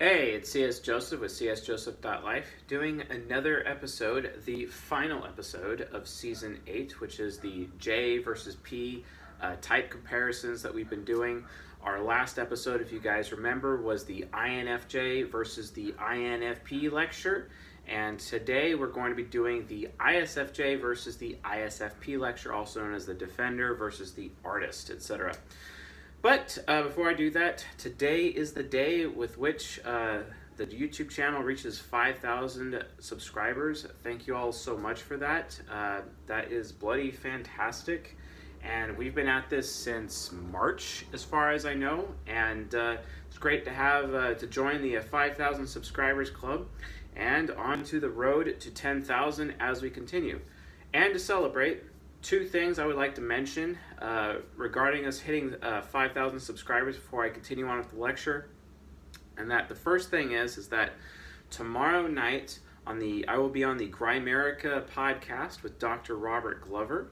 Hey, it's CS Joseph with csjoseph.life doing another episode, the final episode of Season 8, which is the J versus P type comparisons that we've been doing. Our last episode, if you guys remember, was the INFJ versus the INFP lecture. And today we're going to be doing the ISFJ versus the ISFP lecture, also known as the Defender versus the Artist, etc. But before I do that, today is the day with which the YouTube channel reaches 5,000 subscribers. Thank you all so much for that. That is bloody fantastic. And we've been at this since March, as far as I know. And it's great to have to join the 5,000 subscribers club and on to the road to 10,000 as we continue. And to celebrate, two things I would like to mention regarding us hitting 5,000 subscribers before I continue on with the lecture. And that the first thing is that tomorrow night I will be on the Grimerica podcast with Dr. Robert Glover,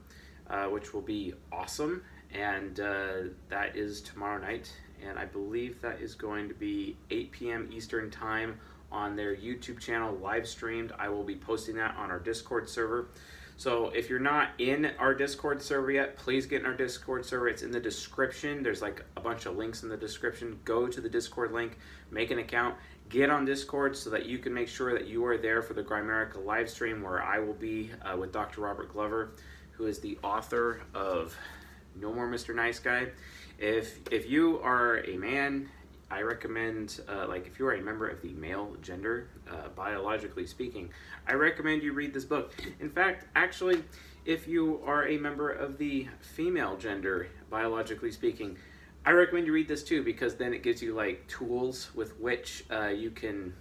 which will be awesome. And that is tomorrow night. And I believe that is going to be 8 p.m. Eastern Time on their YouTube channel, live streamed. I will be posting that on our Discord server. So if you're not in our Discord server yet, please get in our Discord server. It's in the description. There's like a bunch of links in the description. Go to the Discord link, make an account, get on Discord so that you can make sure that you are there for the Grimerica live stream where I will be with Dr. Robert Glover, who is the author of No More Mr. Nice Guy. If you are a man, I recommend, if you are a member of the male gender, biologically speaking, I recommend you read this book. In fact, actually, if you are a member of the female gender, biologically speaking, I recommend you read this too, because then it gives you like tools with which you can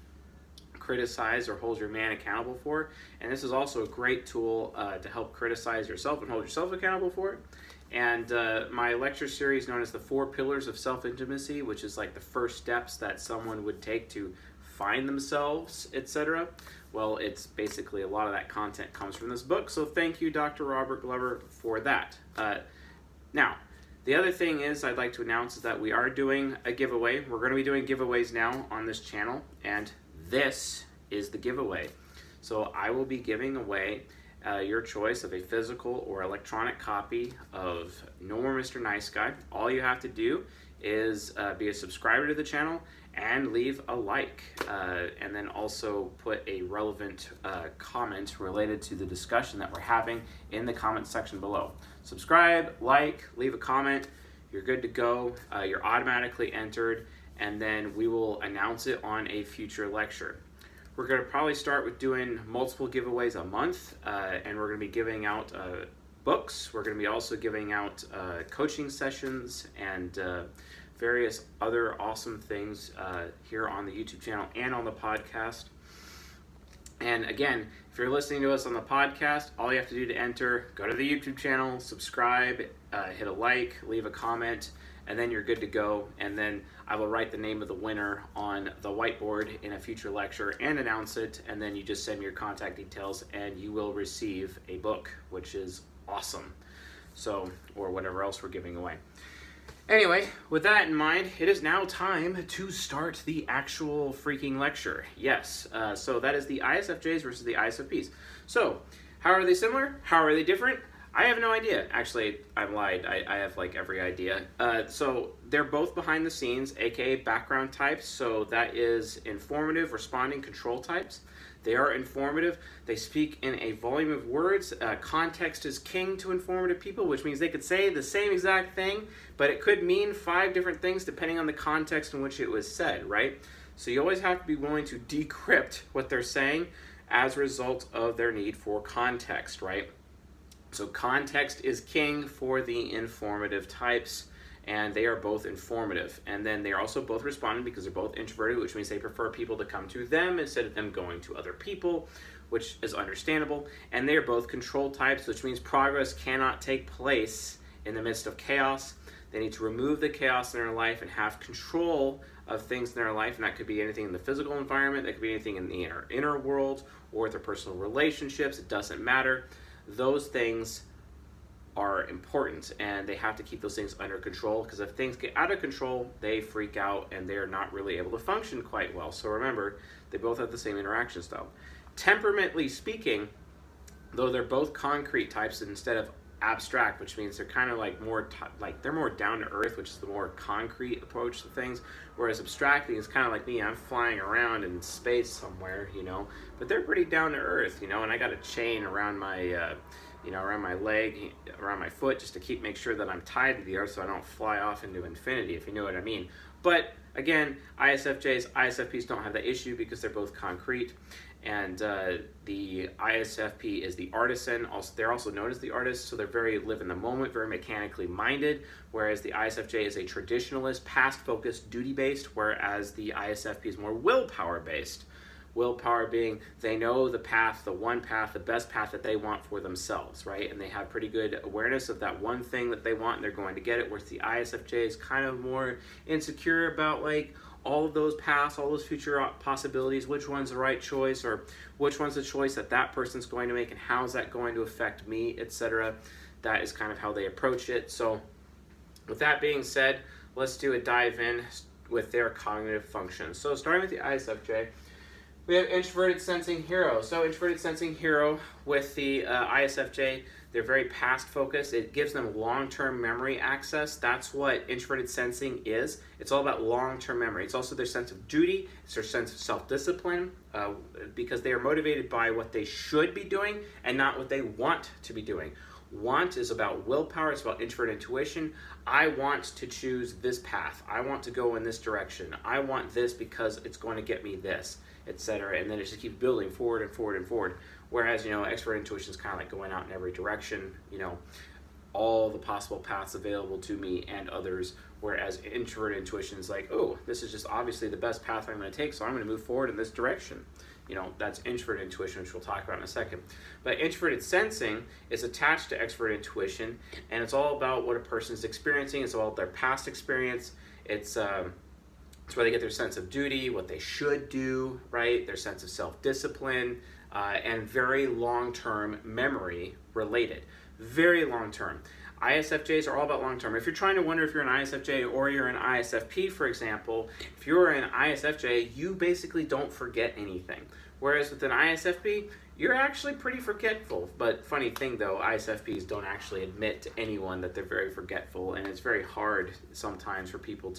criticize or hold your man accountable for. And this is also a great tool to help criticize yourself and hold yourself accountable for it. And my lecture series known as the 4 Pillars of Self-Intimacy, which is like the first steps that someone would take to find themselves, etc. Well, it's basically a lot of that content comes from this book. So thank you, Dr. Robert Glover, for that. Now, the other thing is I'd like to announce is that we are doing a giveaway. We're going to be doing giveaways now on this channel, and this is the giveaway. So I will be giving away your choice of a physical or electronic copy of No More Mr. Nice Guy. All you have to do is be a subscriber to the channel and leave a like, and then also put a relevant comment related to the discussion that we're having in the comment section below. Subscribe, like, leave a comment, you're good to go, you're automatically entered, and then we will announce it on a future lecture. We're going to probably start with doing multiple giveaways a month, and we're going to be giving out books. We're going to be also giving out coaching sessions and various other awesome things here on the YouTube channel and on the podcast. And again, if you're listening to us on the podcast, all you have to do to enter, go to the YouTube channel, subscribe, hit a like, leave a comment, and then you're good to go. And then I will write the name of the winner on the whiteboard in a future lecture and announce it. And then you just send me your contact details and you will receive a book, which is awesome. So, or whatever else we're giving away. Anyway, with that in mind, it is now time to start the actual freaking lecture. Yes, so that is the ISFJs versus the ISFPs. So, how are they similar? How are they different? I have no idea. Actually, I lied. I have like every idea. So they're both behind the scenes, aka background types. So that is informative, responding, control types. They are informative. They speak in a volume of words. Context is king to informative people, which means they could say the same exact thing, but it could mean 5 different things depending on the context in which it was said, right? So you always have to be willing to decrypt what they're saying as a result of their need for context, right? So context is king for the informative types, and they are both informative. And then they are also both responding because they're both introverted, which means they prefer people to come to them instead of them going to other people, which is understandable. And they are both control types, which means progress cannot take place in the midst of chaos. They need to remove the chaos in their life and have control of things in their life, and that could be anything in the physical environment, that could be anything in the inner world, or their personal relationships. It doesn't matter. Those things are important, and they have to keep those things under control, because if things get out of control, they freak out and they're not really able to function quite well. So remember, they both have the same interaction style. Temperamentally speaking, though they're both concrete types instead of abstract, which means they're kind of like more they're more down to earth, which is the more concrete approach to things, whereas abstracting is kind of like me. I'm flying around in space somewhere, but they're pretty down to earth, and I got a chain around my around my leg, around my foot, just to make sure that I'm tied to the earth so I don't fly off into infinity, if you know what I mean. But again, ISFJs, ISFPs don't have that issue because they're both concrete. And the ISFP is the artisan. Also, they're also known as the artist, so they're very live in the moment, very mechanically minded, whereas the ISFJ is a traditionalist, past-focused, duty-based, whereas the ISFP is more willpower-based. Willpower being they know the path, the one path, the best path that they want for themselves, right? And they have pretty good awareness of that one thing that they want, and they're going to get it, whereas the ISFJ is kind of more insecure about all of those paths, all those future possibilities, which one's the right choice, or which one's the choice that person's going to make, and how is that going to affect me, etc. That is kind of how they approach it. So with that being said, let's do a dive in with their cognitive functions. So starting with the ISFJ, we have introverted sensing hero. So introverted sensing hero with the ISFJ, they're very past focused. It gives them long-term memory access. That's what introverted sensing is. It's all about long-term memory. It's also their sense of duty. It's their sense of self-discipline, because they are motivated by what they should be doing and not what they want to be doing. Want is about willpower. It's about introvert intuition. I want to choose this path. I want to go in this direction. I want this because it's going to get me this, etc. And then it just keeps building forward and forward and forward. Whereas, extrovert intuition is kind of like going out in every direction, all the possible paths available to me and others. Whereas introvert intuition is like, oh, this is just obviously the best path I'm going to take, so I'm going to move forward in this direction. That's introvert intuition, which we'll talk about in a second. But introverted sensing is attached to extrovert intuition, and it's all about what a person is experiencing. It's all about their past experience. It's where they get their sense of duty, what they should do, right? Their sense of self-discipline, and very long-term memory related. Very long-term. ISFJs are all about long-term. If you're trying to wonder if you're an ISFJ or you're an ISFP, for example, if you're an ISFJ, you basically don't forget anything. Whereas with an ISFP, you're actually pretty forgetful. But funny thing though, ISFPs don't actually admit to anyone that they're very forgetful, and it's very hard sometimes for people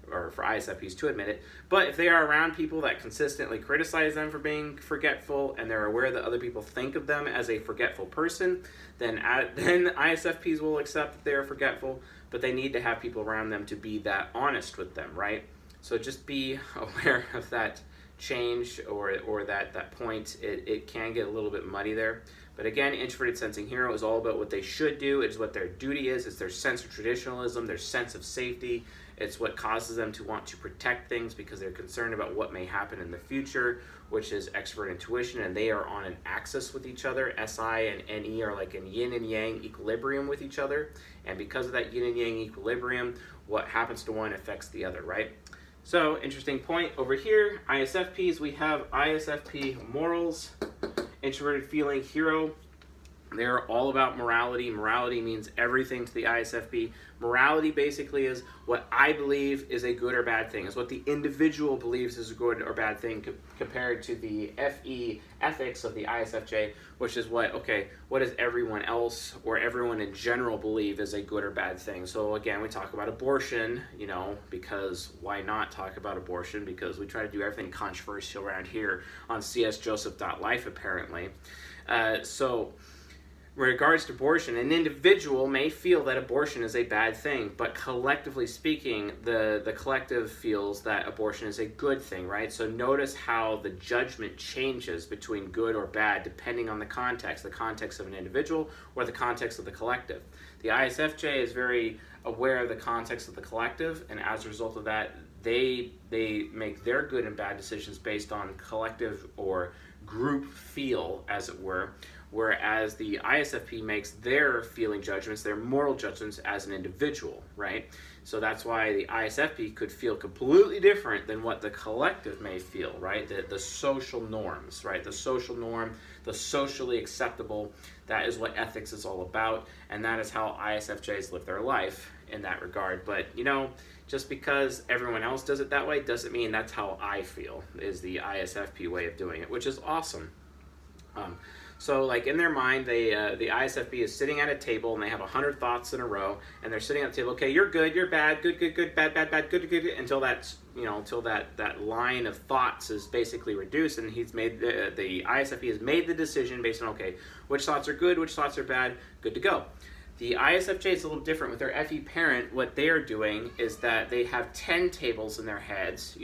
or for ISFPs to admit it. But if they are around people that consistently criticize them for being forgetful, and they're aware that other people think of them as a forgetful person, then ISFPs will accept that they are forgetful, but they need to have people around them to be that honest with them, right? So just be aware of that change or that point. It can get a little bit muddy there. But again, introverted sensing hero is all about what they should do. It's what their duty is. It's their sense of traditionalism, their sense of safety. It's what causes them to want to protect things because they're concerned about what may happen in the future, which is extrovert intuition, and they are on an axis with each other. SI and NE are like in yin and yang equilibrium with each other, and because of that yin and yang equilibrium, what happens to one affects the other, right? So, interesting point. Over here, ISFPs, we have ISFP morals, introverted feeling hero. They're all about morality. Morality means everything to the ISFP. Morality basically is what I believe is a good or bad thing. It's what the individual believes is a good or bad thing compared to the FE, ethics of the ISFJ, which is what does everyone else or everyone in general believe is a good or bad thing. So again, we talk about abortion, because why not talk about abortion? Because we try to do everything controversial around here on csjoseph.life apparently. So in regards to abortion, an individual may feel that abortion is a bad thing, but collectively speaking, the collective feels that abortion is a good thing, right? So notice how the judgment changes between good or bad depending on the context of an individual or the context of the collective. The ISFJ is very aware of the context of the collective, and as a result of that, they make their good and bad decisions based on collective or group feel, as it were. whereas the ISFP makes their feeling judgments, their moral judgments as an individual, right? So that's why the ISFP could feel completely different than what the collective may feel, right? The social norms, right? The social norm, the socially acceptable, that is what ethics is all about, and that is how ISFJs live their life in that regard. But, just because everyone else does it that way doesn't mean that's how I feel, is the ISFP way of doing it, which is awesome. So like in their mind, the ISFP is sitting at a table and they have 100 thoughts in a row, and they're sitting at the table. Okay, you're good, you're bad, good, good, good, bad, bad, bad, good, good, good, until that's until that line of thoughts is basically reduced, and he's made the ISFP has made the decision based on, okay, which thoughts are good, which thoughts are bad, good to go. The ISFJ is a little different. With their FE parent, what they are doing is that they have 10 tables in their heads,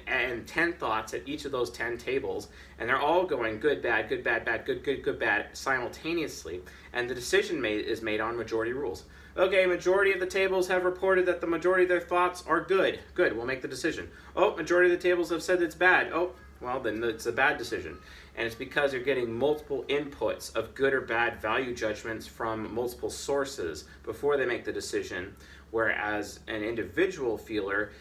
and 10 thoughts at each of those 10 tables, and they're all going good, bad, bad, good, good, good, bad simultaneously, and the decision is made on majority rules. Okay, majority of the tables have reported that the majority of their thoughts are good. Good, we'll make the decision. Oh, majority of the tables have said it's bad. Oh, well, then it's a bad decision. And it's because you're getting multiple inputs of good or bad value judgments from multiple sources before they make the decision, whereas an individual feeler,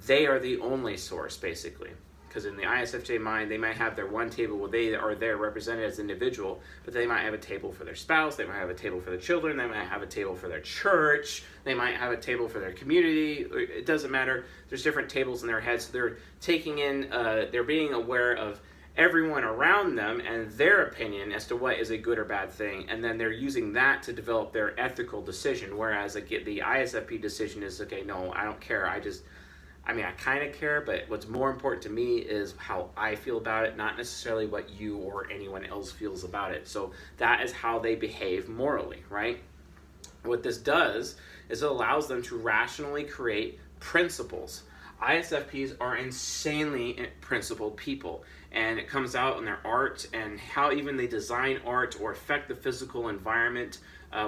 they are the only source, basically. Because in the ISFJ mind, they might have their one table where they are there represented as an individual, but they might have a table for their spouse, they might have a table for their children, they might have a table for their church, they might have a table for their community. It doesn't matter. There's different tables in their heads. So they're taking in, they're being aware of everyone around them and their opinion as to what is a good or bad thing, and then they're using that to develop their ethical decision, whereas the ISFP decision is, okay, no, I don't care, I kind of care, but what's more important to me is how I feel about it, not necessarily what you or anyone else feels about it. So that is how they behave morally, right? What this does is it allows them to rationally create principles. ISFPs are insanely principled people, and it comes out in their art and how even they design art or affect the physical environment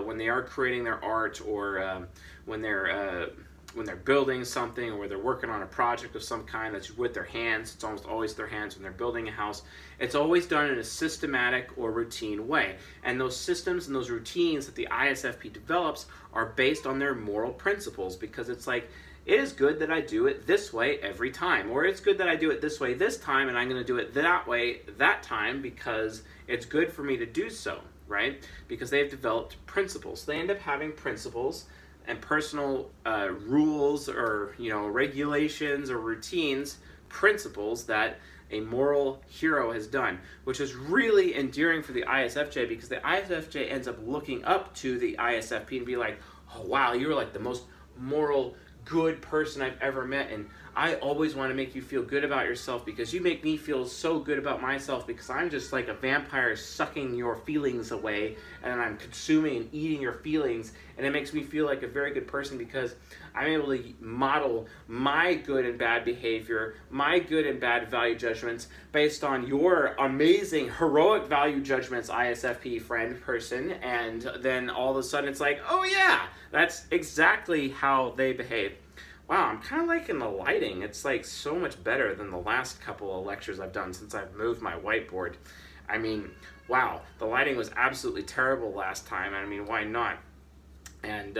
when they are creating their art, or when they're building something, or they're working on a project of some kind that's with their hands. It's almost always their hands when they're building a house. It's always done in a systematic or routine way. And those systems and those routines that the ISFP develops are based on their moral principles, because it's like, it is good that I do it this way every time, or it's good that I do it this way this time, and I'm going to do it that way that time because it's good for me to do so, right? Because they've developed principles. They end up having principles and personal rules, or regulations or routines, principles that a moral hero has done, which is really endearing for the ISFJ, because the ISFJ ends up looking up to the ISFP and be like, oh wow, you're like the most moral, good person I've ever met, and I always want to make you feel good about yourself because you make me feel so good about myself, because I'm just like a vampire sucking your feelings away, and I'm consuming and eating your feelings, and it makes me feel like a very good person because I'm able to model my good and bad behavior, my good and bad value judgments based on your amazing heroic value judgments, ISFP friend person, and then all of a sudden it's like, oh yeah, that's exactly how they behave. Wow, I'm kind of liking the lighting. It's like so much better than the last couple of lectures I've done since I've moved my whiteboard. I mean, wow, the lighting was absolutely terrible last time. I mean, why not? And,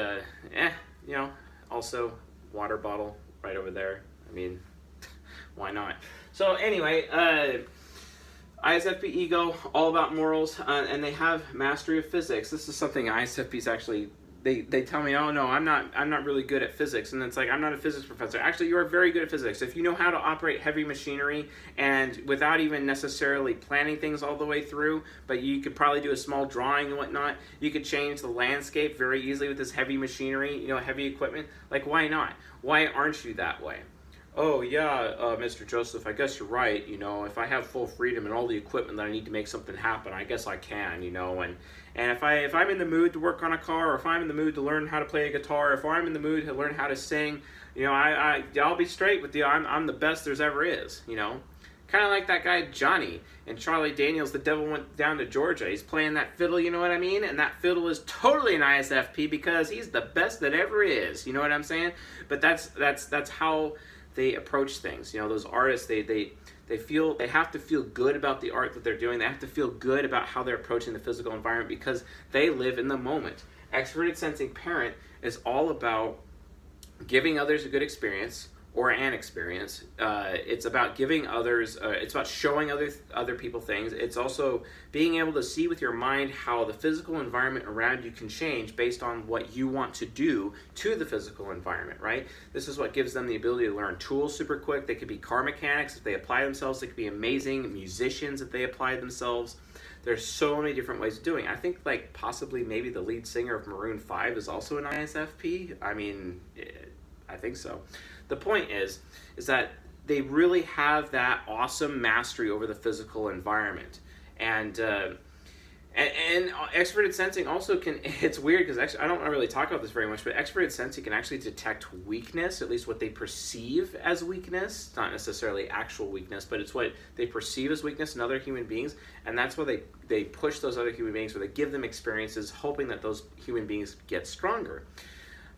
also water bottle right over there. I mean, why not? So anyway, ISFP ego, all about morals, and they have mastery of physics. This is something ISFPs actually, they tell me, oh no, I'm not really good at physics, and it's like, I'm not a physics professor. Actually, you are very good at physics. If you know how to operate heavy machinery, and without even necessarily planning things all the way through, but you could probably do a small drawing and whatnot, you could change the landscape very easily with this heavy machinery, heavy equipment. Like, why not? Why aren't you that way? Oh yeah, Mr. Joseph, I guess you're right. If I have full freedom and all the equipment that I need to make something happen, I guess I can. And if I'm in the mood to work on a car, or if I'm in the mood to learn how to play a guitar, or if I'm in the mood to learn how to sing, I'll be straight with you. I'm the best there's ever is. Kind of like that guy Johnny in Charlie Daniels, The Devil Went Down to Georgia. He's playing that fiddle, you know what I mean? And that fiddle is totally an ISFP because he's the best that ever is. You know what I'm saying? But that's how they approach things. You know, those artists, they feel they have to feel good about the art that they're doing. They have to feel good about how they're approaching the physical environment because they live in the moment. Extroverted sensing parent is all about giving others a good experience or an experience. It's about giving others, it's about showing other people things. It's also being able to see with your mind how the physical environment around you can change based on what you want to do to the physical environment, right? This is what gives them the ability to learn tools super quick. They could be car mechanics if they apply themselves. They could be amazing musicians if they apply themselves. There's so many different ways of doing it. I think like possibly maybe the lead singer of Maroon 5 is also an ISFP. I mean, I think so. The point is that they really have that awesome mastery over the physical environment. And extroverted sensing also can, it's weird because I don't really talk about this very much, but extroverted sensing can actually detect weakness, at least what they perceive as weakness, not necessarily actual weakness, but it's what they perceive as weakness in other human beings, and that's why they push those other human beings, or they give them experiences hoping that those human beings get stronger.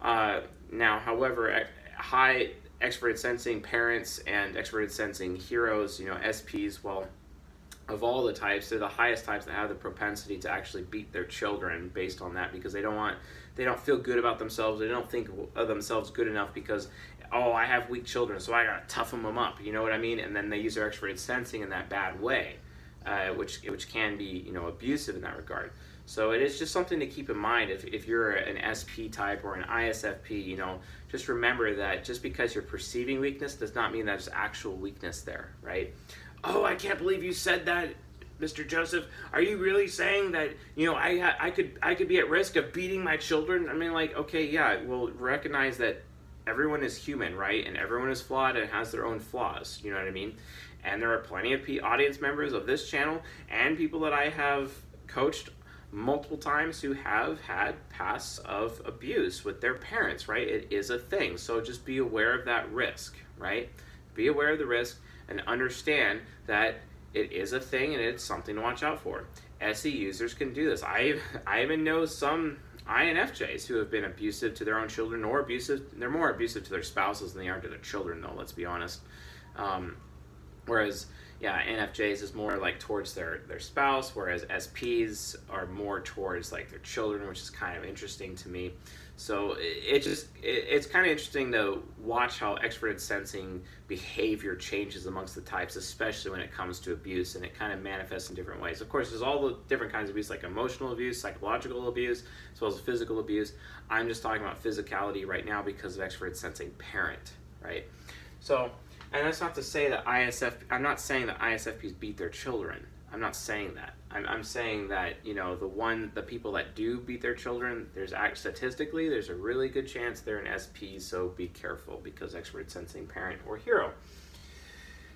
Now, however, high extroverted sensing parents and extroverted sensing heroes, you know, SPs, well, of all the types, they're the highest types that have the propensity to actually beat their children based on that, because they don't feel good about themselves. They don't think of themselves good enough because, oh, I have weak children, so I gotta toughen them up. You know what I mean? And then they use their extroverted sensing in that bad way, which can be, you know, abusive in that regard. So it is just something to keep in mind if you're an SP type or an ISFP, you know, just remember that just because you're perceiving weakness does not mean there's actual weakness there, right? Oh, I can't believe you said that, Mr. Joseph. Are you really saying that, you know, I could be at risk of beating my children? I mean, like, okay, yeah, well, recognize that everyone is human, right? And everyone is flawed and has their own flaws, you know what I mean? And there are plenty of audience members of this channel and people that I have coached multiple times who have had pasts of abuse with their parents, right? It is a thing. So just be aware of that risk, right? Be aware of the risk and understand that it is a thing and it's something to watch out for. SE users can do this. I even know some INFJs who have been abusive to their own children, or they're more abusive to their spouses than they are to their children, though, let's be honest. Whereas, yeah, NFJs is more like towards their spouse, whereas SPs are more towards like their children, which is kind of interesting to me. So it's kind of interesting to watch how extroverted sensing behavior changes amongst the types, especially when it comes to abuse, and it kind of manifests in different ways. Of course, there's all the different kinds of abuse, like emotional abuse, psychological abuse, as well as physical abuse. I'm just talking about physicality right now because of extroverted sensing parent, right? So, and that's not to say that I'm not saying that ISFPs beat their children. I'm not saying that. I'm saying that, you know, the people that do beat their children, statistically, there's a really good chance they're an SP, so be careful, because extroverted sensing parent or hero.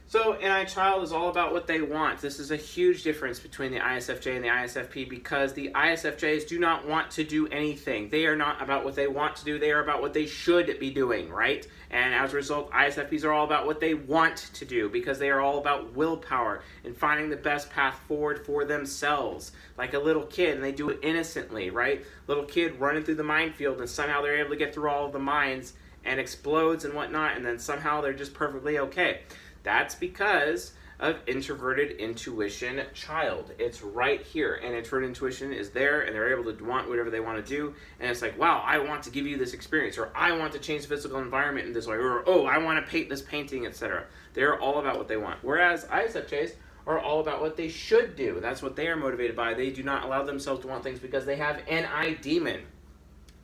So an child is all about what they want. This is a huge difference between the ISFJ and the ISFP, because the ISFJs do not want to do anything. They are not about what they want to do. They are about what they should be doing, right? And as a result, ISFPs are all about what they want to do, because they are all about willpower and finding the best path forward for themselves. Like a little kid, and they do it innocently, right? Little kid running through the minefield, and somehow they're able to get through all of the mines and explodes and whatnot, and then somehow they're just perfectly okay. That's because of introverted intuition child. It's right here, and introverted intuition is there, and they're able to want whatever they want to do, and it's like, wow, I want to give you this experience, or I want to change the physical environment in this way, or oh, I want to paint this painting, etc. They're all about what they want. Whereas ISFJs are all about what they should do. That's what they are motivated by. They do not allow themselves to want things because they have an I demon.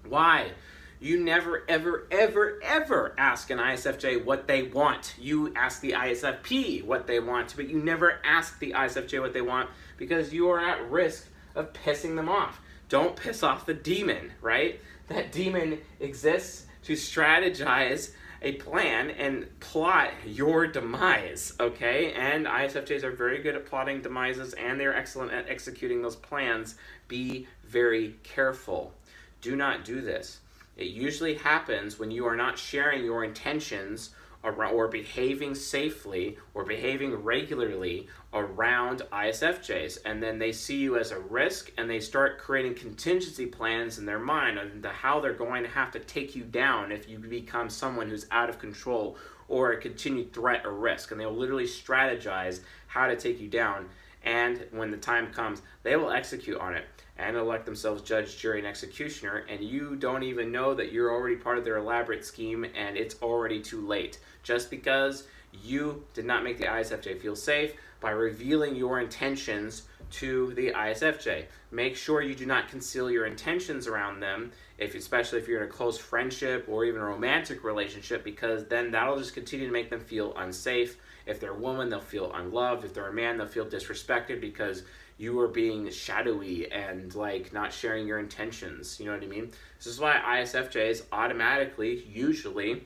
Why? You never, ever, ever, ever ask an ISFJ what they want. You ask the ISFP what they want, but you never ask the ISFJ what they want, because you are at risk of pissing them off. Don't piss off the demon, right? That demon exists to strategize a plan and plot your demise, okay? And ISFJs are very good at plotting demises, and they're excellent at executing those plans. Be very careful. Do not do this. It usually happens when you are not sharing your intentions or behaving safely or behaving regularly around ISFJs, and then they see you as a risk, and they start creating contingency plans in their mind on how they're going to have to take you down if you become someone who's out of control or a continued threat or risk. And they will literally strategize how to take you down. And when the time comes, they will execute on it and elect themselves judge, jury, and executioner. And you don't even know that you're already part of their elaborate scheme, and it's already too late. Just because you did not make the ISFJ feel safe by revealing your intentions to the ISFJ. Make sure you do not conceal your intentions around them, especially if you're in a close friendship or even a romantic relationship, because then that'll just continue to make them feel unsafe. If they're a woman, they'll feel unloved. If they're a man, they'll feel disrespected because you are being shadowy and like not sharing your intentions. You know what I mean? This is why ISFJs automatically, usually,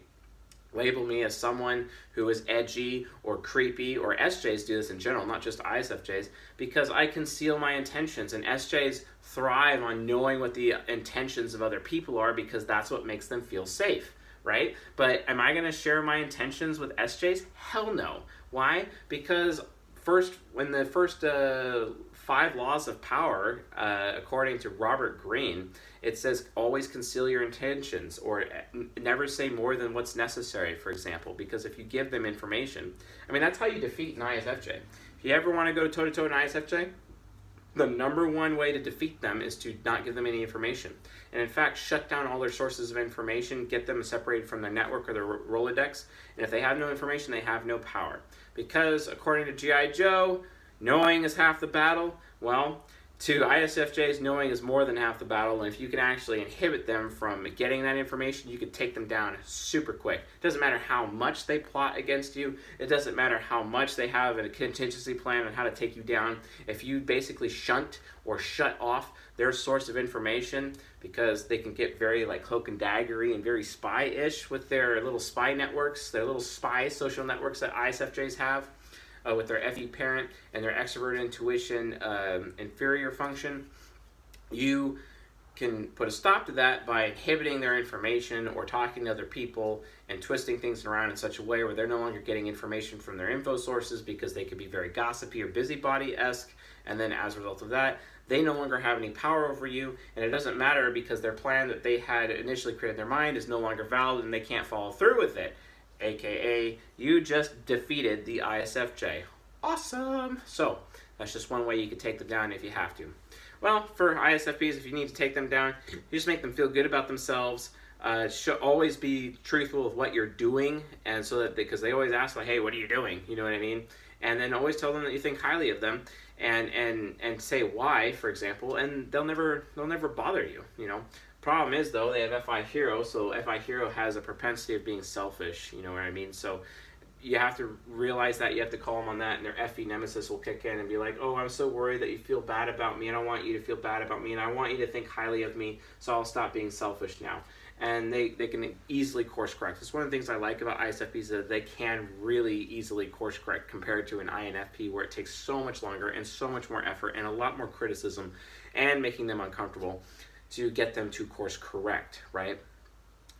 label me as someone who is edgy or creepy, or SJs do this in general, not just ISFJs, because I conceal my intentions, and SJs thrive on knowing what the intentions of other people are because that's what makes them feel safe, right? But am I going to share my intentions with SJs? Hell no. Why? Because when the first 5 laws of power, according to Robert Greene, it says always conceal your intentions, or never say more than what's necessary, for example, because if you give them information, I mean, that's how you defeat an ISFJ. If you ever want to go toe-to-toe an ISFJ, the number one way to defeat them is to not give them any information. And in fact, shut down all their sources of information, get them separated from their network or their Rolodex, and if they have no information, they have no power. Because according to G.I. Joe, knowing is half the battle. Well, to ISFJs, knowing is more than half the battle, and if you can actually inhibit them from getting that information, you can take them down super quick. It doesn't matter how much they plot against you. It doesn't matter how much they have a contingency plan on how to take you down. If you basically shunt or shut off their source of information, because they can get very like cloak and daggery and very spy-ish with their little spy networks, their little spy social networks that ISFJs have, with their FE parent and their extrovert intuition inferior function. You can put a stop to that by inhibiting their information or talking to other people and twisting things around in such a way where they're no longer getting information from their info sources because they could be very gossipy or busybody-esque, and then as a result of that, they no longer have any power over you, and it doesn't matter because their plan that they had initially created in their mind is no longer valid and they can't follow through with it. AKA, you just defeated the ISFJ. Awesome! So, that's just one way you can take them down if you have to. Well, for ISFPs, if you need to take them down, you just make them feel good about themselves. Should always be truthful with what you're doing, and so that because they always ask like, "Hey, what are you doing?" You know what I mean? And then always tell them that you think highly of them, and say why, for example, and they'll never bother you. You know. Problem is, though, they have FI Hero, so FI Hero has a propensity of being selfish, you know what I mean? So you have to realize that, you have to call them on that, and their FE nemesis will kick in and be like, oh, I'm so worried that you feel bad about me, and I don't want you to feel bad about me, and I want you to think highly of me, so I'll stop being selfish now. And they can easily course correct. It's one of the things I like about ISFPs, is that they can really easily course correct compared to an INFP, where it takes so much longer and so much more effort and a lot more criticism and making them uncomfortable to get them to course correct, right?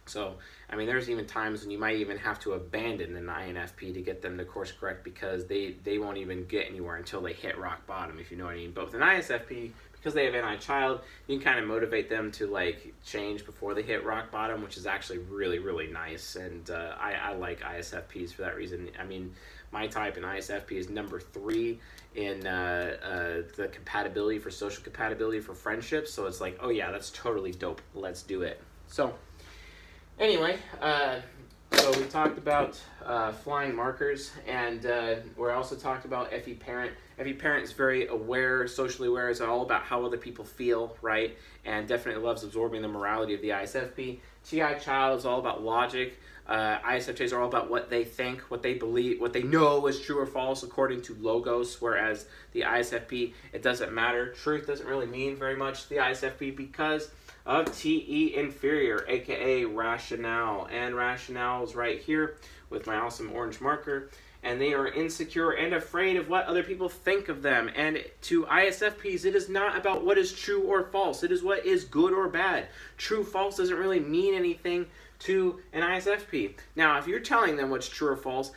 So, I mean, there's even times when you might even have to abandon an INFP to get them to course correct because they won't even get anywhere until they hit rock bottom, if you know what I mean. But with an ISFP, because they have NI-child, you can kind of motivate them to like change before they hit rock bottom, which is actually really, really nice. And I like ISFPs for that reason. I mean, my type in ISFP is number 3 in the compatibility for social compatibility for friendships. So it's like, oh yeah, that's totally dope. Let's do it. So anyway, so we talked about flying markers, and we also talked about FE parent. FE parent is very aware, socially aware. It's all about how other people feel, right? And definitely loves absorbing the morality of the ISFP. TI child is all about logic. ISFJs are all about what they think, what they believe, what they know is true or false according to logos, whereas the ISFP, it doesn't matter. Truth doesn't really mean very much to the ISFP because of TE inferior, aka rationale. And rationale is right here with my awesome orange marker. And they are insecure and afraid of what other people think of them. And to ISFPs, it is not about what is true or false. It is what is good or bad. True, false doesn't really mean anything to an ISFP. Now, if you're telling them what's true or false,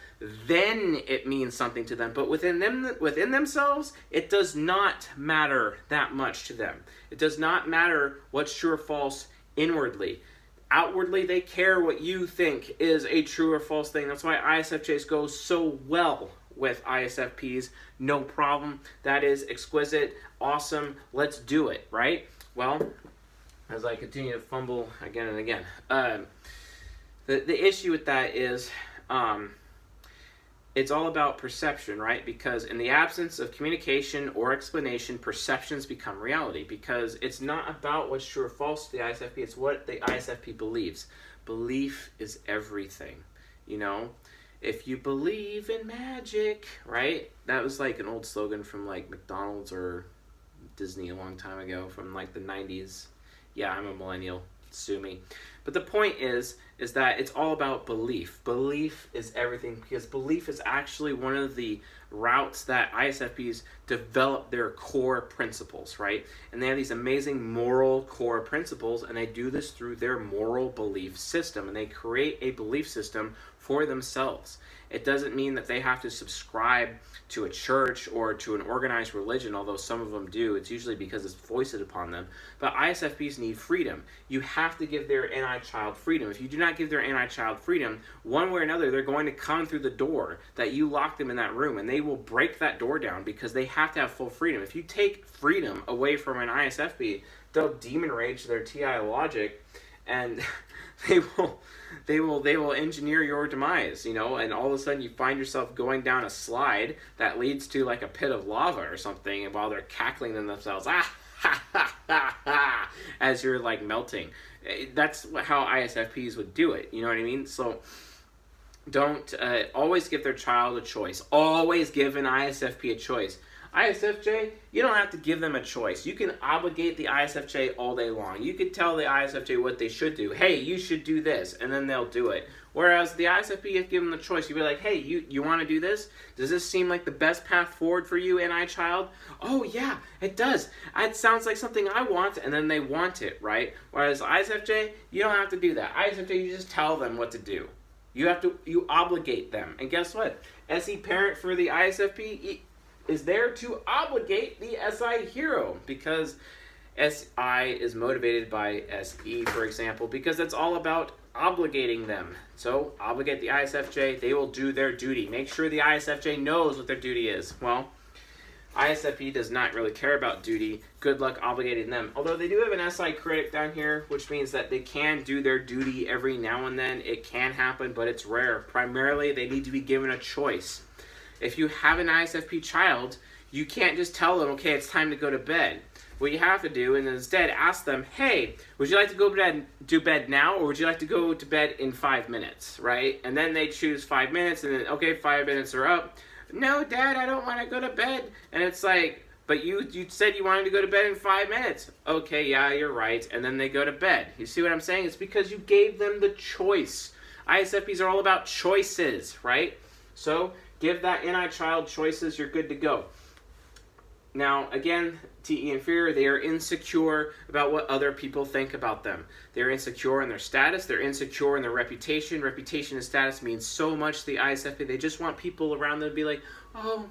then it means something to them. But within themselves, it does not matter that much to them. It does not matter what's true or false inwardly. outwardly they care what you think is a true or false thing. That's why ISFJs go so well with ISFPs. No problem. That is exquisite, awesome, let's do it, right? Well, as I continue to fumble again and again, the issue with that is it's all about perception, right? Because in the absence of communication or explanation, perceptions become reality. Because it's not about what's true or false to the ISFP, it's what the ISFP believes. Belief is everything, you know? If you believe in magic, right? That was like an old slogan from like McDonald's or Disney a long time ago, from like the 90s. Yeah, I'm a millennial, sue me. But the point is that it's all about belief. Belief is everything, because belief is actually one of the routes that ISFPs develop their core principles, right? And they have these amazing moral core principles, and they do this through their moral belief system, and they create a belief system for themselves. It doesn't mean that they have to subscribe to a church or to an organized religion, although some of them do. It's usually because it's foisted upon them. But ISFPs need freedom. You have to give their NI child freedom. If you do not give their NI child freedom, one way or another, they're going to come through the door that you locked them in that room, and they will break that door down because they have to have full freedom. If you take freedom away from an ISFP, they'll demon rage their TI logic, and they will engineer your demise, you know, and all of a sudden you find yourself going down a slide that leads to like a pit of lava or something, and while they're cackling to themselves, as you're like melting. That's how ISFPs would do it, you know what I mean? So don't always give their child a choice. Always give an ISFP a choice. ISFJ, you don't have to give them a choice. You can obligate the ISFJ all day long. You could tell the ISFJ what they should do. Hey, you should do this, and then they'll do it. Whereas the ISFP, if you give them the choice, you'd be like, hey, you want to do this? Does this seem like the best path forward for you, NI child? Oh, yeah, it does. It sounds like something I want, and then they want it, right? Whereas ISFJ, you don't have to do that. ISFJ, you just tell them what to do. You obligate them. And guess what? SE parent for the ISFP is there to obligate the SI hero, because SI is motivated by SE, for example, because it's all about obligating them. So obligate the ISFJ, they will do their duty. Make sure the ISFJ knows what their duty is. Well, ISFP does not really care about duty. Good luck obligating them. Although they do have an SI critic down here, which means that they can do their duty every now and then. It can happen, but it's rare. Primarily, they need to be given a choice. If you have an ISFP child, you can't just tell them, okay, it's time to go to bed. What you have to do, and instead ask them, hey, would you like to go to bed now, or would you like to go to bed in 5 minutes, right? And then they choose 5 minutes, and then, okay, 5 minutes are up. No, Dad, I don't want to go to bed. And it's like, but you said you wanted to go to bed in 5 minutes. Okay, yeah, you're right. And then they go to bed. You see what I'm saying? It's because you gave them the choice. ISFPs are all about choices, right? So give that NI child choices, you're good to go. Now, again, TE inferior, they are insecure about what other people think about them. They're insecure in their status, they're insecure in their reputation. Reputation and status means so much to the ISFP. They just want people around them to be like, oh,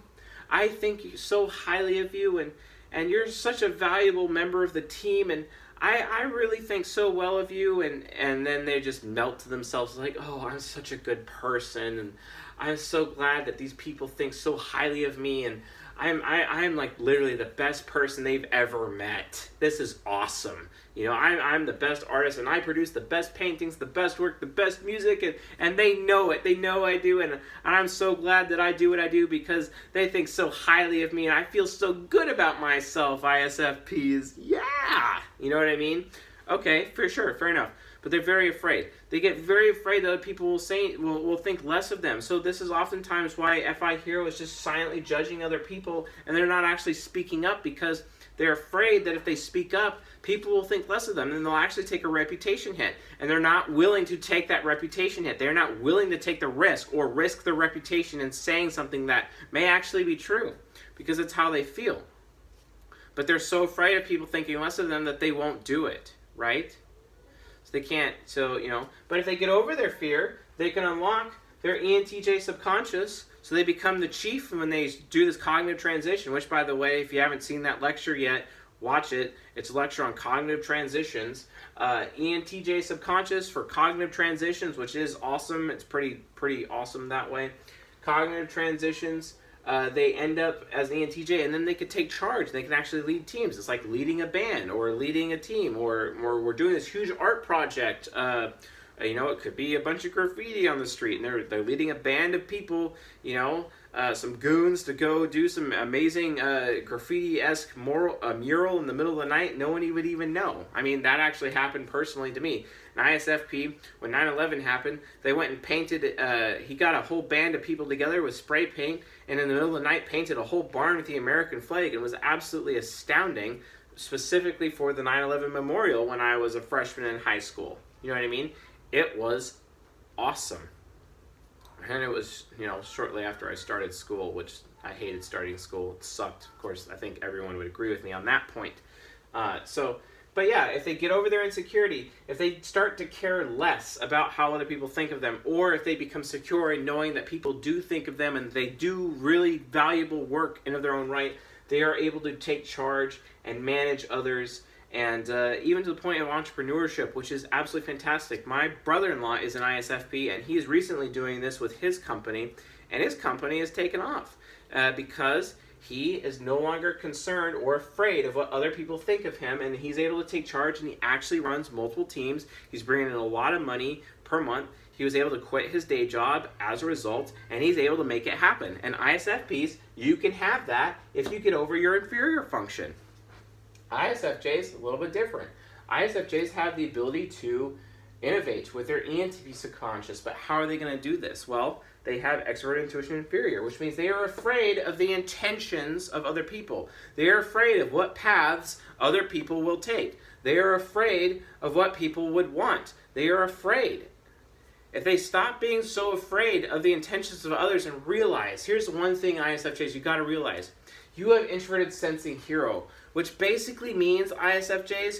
I think so highly of you, and you're such a valuable member of the team, and I really think so well of you, and then they just melt to themselves like, oh, I'm such a good person, and I'm so glad that these people think so highly of me, and I'm like literally the best person they've ever met. This is awesome. You know, I'm the best artist, and I produce the best paintings, the best work, the best music, and they know it. They know I do, and I'm so glad that I do what I do because they think so highly of me, and I feel so good about myself, ISFPs. Yeah! You know what I mean? Okay, for sure, fair enough. But they're very afraid. They get very afraid that other people will think less of them. So this is oftentimes why FI Hero is just silently judging other people, and they're not actually speaking up because they're afraid that if they speak up, people will think less of them, and they'll actually take a reputation hit. And they're not willing to take that reputation hit. They're not willing to take the risk or risk their reputation in saying something that may actually be true because it's how they feel. But they're so afraid of people thinking less of them that they won't do it, right? They can't, so, you know, but if they get over their fear, they can unlock their ENTJ subconscious, so they become the chief when they do this cognitive transition, which, by the way, if you haven't seen that lecture yet, Watch it. It's a lecture on cognitive transitions. ENTJ subconscious for cognitive transitions, which is awesome. It's pretty awesome that way. Cognitive transitions, they end up as an ENTJ, and then they could take charge. They can actually lead teams. It's like leading a band or leading a team, or we're doing this huge art project. It could be a bunch of graffiti on the street, and they're leading a band of people, some goons to go do some amazing graffiti-esque mural in the middle of the night. No one would even know. I mean, that actually happened personally to me. An ISFP, when 9/11 happened, they went and painted, he got a whole band of people together with spray paint, and in the middle of the night painted a whole barn with the American flag. It was absolutely astounding, specifically for the 9/11 memorial when I was a freshman in high school. You know what I mean? It was awesome. And it was, shortly after I started school, which I hated starting school. It sucked. Of course, I think everyone would agree with me on that point. But yeah, if they get over their insecurity, if they start to care less about how other people think of them, or if they become secure in knowing that people do think of them and they do really valuable work in of their own right, they are able to take charge and manage others, and even to the point of entrepreneurship, which is absolutely fantastic. My brother-in-law is an ISFP, and he is recently doing this with his company, and his company has taken off because he is no longer concerned or afraid of what other people think of him, and he's able to take charge, and he actually runs multiple teams. He's bringing in a lot of money per month. He was able to quit his day job as a result, and he's able to make it happen. And ISFPs, you can have that if you get over your inferior function. ISFJs, a little bit different. ISFJs have the ability to innovate with their ENTP subconscious, but how are they going to do this? Well, they have extrovert intuition inferior, which means they are afraid of the intentions of other people. They are afraid of what paths other people will take. They are afraid of what people would want. They are afraid. If they stop being so afraid of the intentions of others and realize, here's one thing ISFJs, you got to realize, you have introverted sensing hero, which basically means, ISFJs,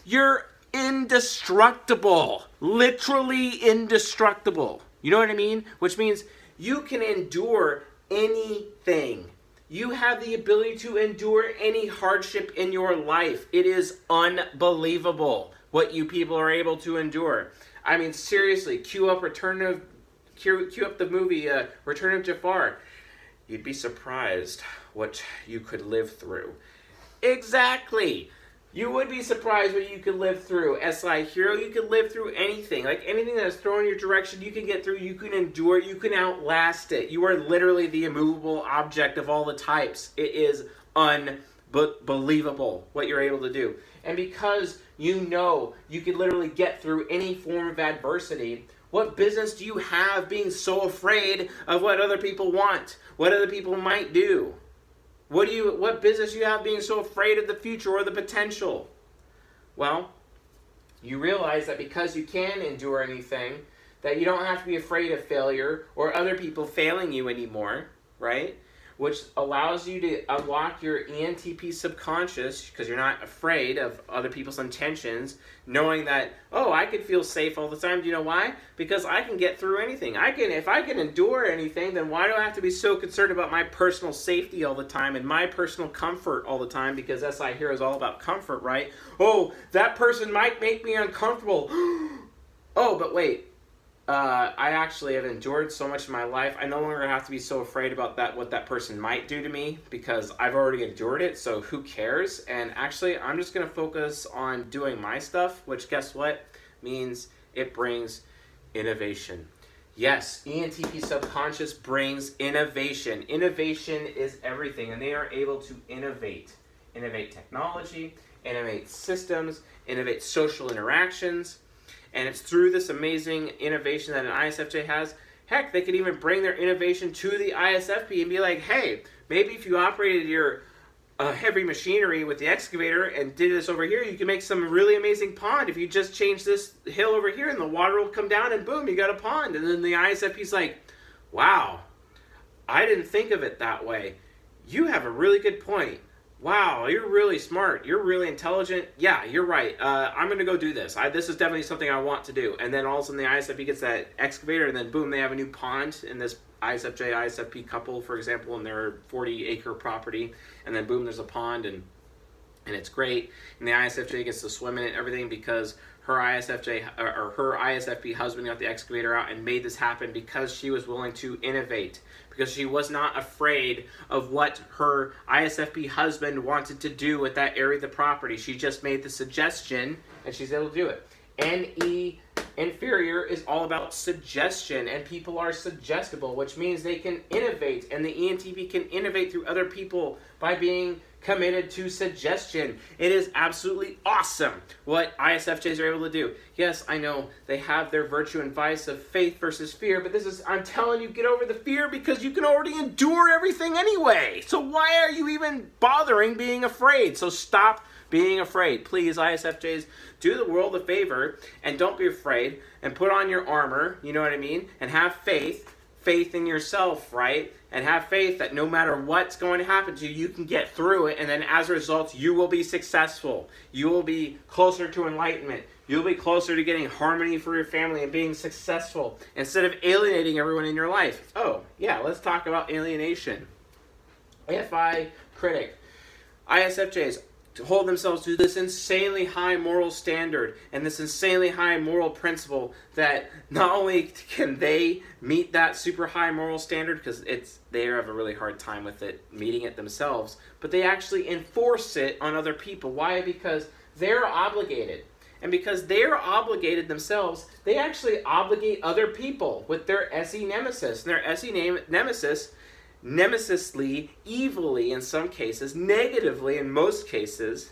you're indestructible. Literally indestructible. You know what I mean? Which means you can endure anything. You have the ability to endure any hardship in your life. It is unbelievable what you people are able to endure. I mean, seriously, cue up the movie Return of Jafar. You'd be surprised what you could live through. Exactly. You would be surprised what you could live through. SI Hero, you can live through anything. Like anything that's thrown in your direction, you can get through, you can endure it, you can outlast it. You are literally the immovable object of all the types. It is unbelievable what you're able to do. And because you know you can literally get through any form of adversity, what business do you have being so afraid of what other people want, what other people might do? What business do you have being so afraid of the future or the potential? Well, you realize that because you can endure anything, that you don't have to be afraid of failure or other people failing you anymore, right? Which allows you to unlock your ENTP subconscious, because you're not afraid of other people's intentions, knowing that, oh, I can feel safe all the time. Do you know why? Because I can get through anything. If I can endure anything, then why do I have to be so concerned about my personal safety all the time and my personal comfort all the time? Because SI Hero is all about comfort, right? Oh, that person might make me uncomfortable. Oh, but wait. I actually have endured so much in my life. I no longer have to be so afraid about what that person might do to me, because I've already endured it, so who cares? And actually, I'm just going to focus on doing my stuff, which, guess what? Means it brings innovation. Yes, ENTP subconscious brings innovation. Innovation is everything, and they are able to innovate. Innovate technology, innovate systems, innovate social interactions. And it's through this amazing innovation that an ISFJ has. Heck, they could even bring their innovation to the ISFP and be like, hey, maybe if you operated your heavy machinery with the excavator and did this over here, you can make some really amazing pond. If you just change this hill over here and the water will come down and boom, you got a pond. And then the ISFP's like, wow, I didn't think of it that way. You have a really good point. Wow, you're really smart. You're really intelligent. Yeah, you're right. I'm going to go do this. This is definitely something I want to do. And then all of a sudden the ISFP gets that excavator, and then boom, they have a new pond in this ISFJ, ISFP couple, for example, in their 40-acre property. And then boom, there's a pond, and and it's great. And the ISFJ gets to swim in it and everything because her ISFJ or her ISFP husband got the excavator out and made this happen because she was willing to innovate, because she was not afraid of what her ISFP husband wanted to do with that area of the property. She just made the suggestion and she's able to do it. NE inferior is all about suggestion, and people are suggestible, which means they can innovate, and the ENTP can innovate through other people by being committed to suggestion. It is absolutely awesome what ISFJs are able to do. Yes, I know they have their virtue and vice of faith versus fear, but this is, I'm telling you, get over the fear because you can already endure everything anyway. So why are you even bothering being afraid? So stop being afraid. Please, ISFJs, do the world a favor and don't be afraid and put on your armor, you know what I mean? And have faith in yourself, right? And have faith that no matter what's going to happen to you, you can get through it, and then as a result, you will be successful. You will be closer to enlightenment. You'll be closer to getting harmony for your family and being successful instead of alienating everyone in your life. Oh, yeah, let's talk about alienation. FI critic. ISFJs hold themselves to this insanely high moral standard and this insanely high moral principle that not only can they meet that super high moral standard, because they have a really hard time with it, meeting it themselves, but they actually enforce it on other people. Why? Because they're obligated. And because they're obligated themselves, they actually obligate other people with their SE nemesis. And their SE nemesis, nemesisly, evilly in some cases, negatively in most cases,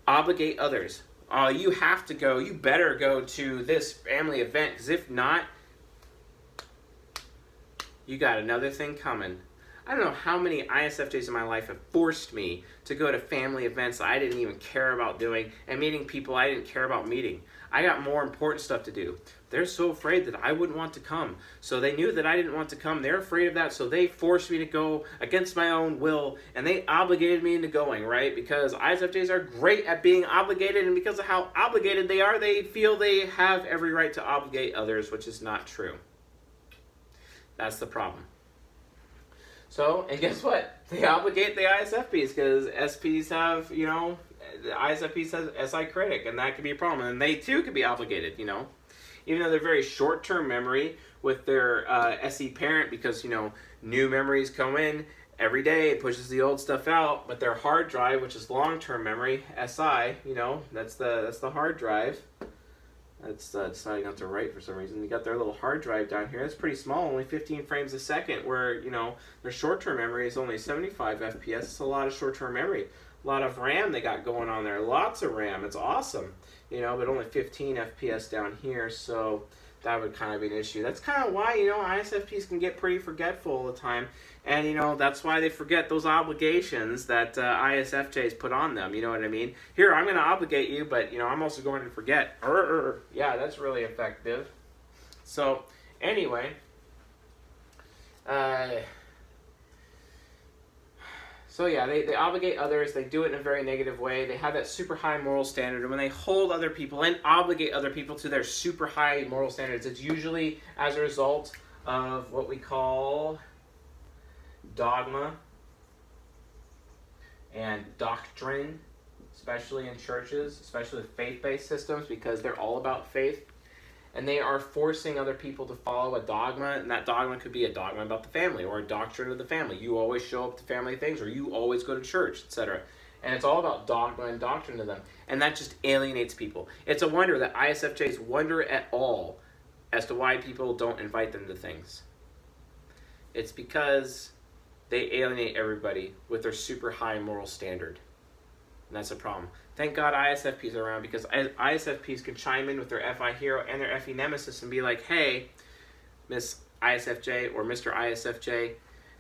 obligate others. Oh, you have to go, you better go to this family event, because if not, you got another thing coming. I don't know how many ISFJs in my life have forced me to go to family events that I didn't even care about doing and meeting people I didn't care about meeting. I got more important stuff to do. They're so afraid that I wouldn't want to come. So they knew that I didn't want to come. They're afraid of that, so they forced me to go against my own will, and they obligated me into going, right? Because ISFJs are great at being obligated, and because of how obligated they are, they feel they have every right to obligate others, which is not true. That's the problem. So, and guess what? They obligate the ISFPs because SPs have, the ISFPs have SI critic, and that could be a problem. And they too could be obligated, Even though they're very short-term memory with their SE parent, because, new memories come in every day, it pushes the old stuff out, but their hard drive, which is long-term memory, SI, that's the hard drive. That's deciding not to write for some reason. You got their little hard drive down here. That's pretty small, only 15 frames a second, where, their short-term memory is only 75 FPS. It's a lot of short-term memory. A lot of RAM they got going on there. Lots of RAM. It's awesome. But only 15 FPS down here, so that would kind of be an issue. That's kind of why, ISFPs can get pretty forgetful all the time. And, that's why they forget those obligations that ISFJs put on them. You know what I mean? Here, I'm going to obligate you, but, I'm also going to forget. Yeah, that's really effective. So, anyway. So yeah, they obligate others, they do it in a very negative way, they have that super high moral standard, and when they hold other people and obligate other people to their super high moral standards, it's usually as a result of what we call dogma and doctrine, especially in churches, especially with faith-based systems, because they're all about faith. And they are forcing other people to follow a dogma, and that dogma could be a dogma about the family or a doctrine of the family. You always show up to family things, or you always go to church, etc. And it's all about dogma and doctrine to them. And that just alienates people. It's a wonder that ISFJs wonder at all as to why people don't invite them to things. It's because they alienate everybody with their super high moral standard. And that's a problem. Thank God ISFPs are around, because ISFPs can chime in with their FI hero and their FE nemesis and be like, hey, Miss ISFJ or Mr. ISFJ,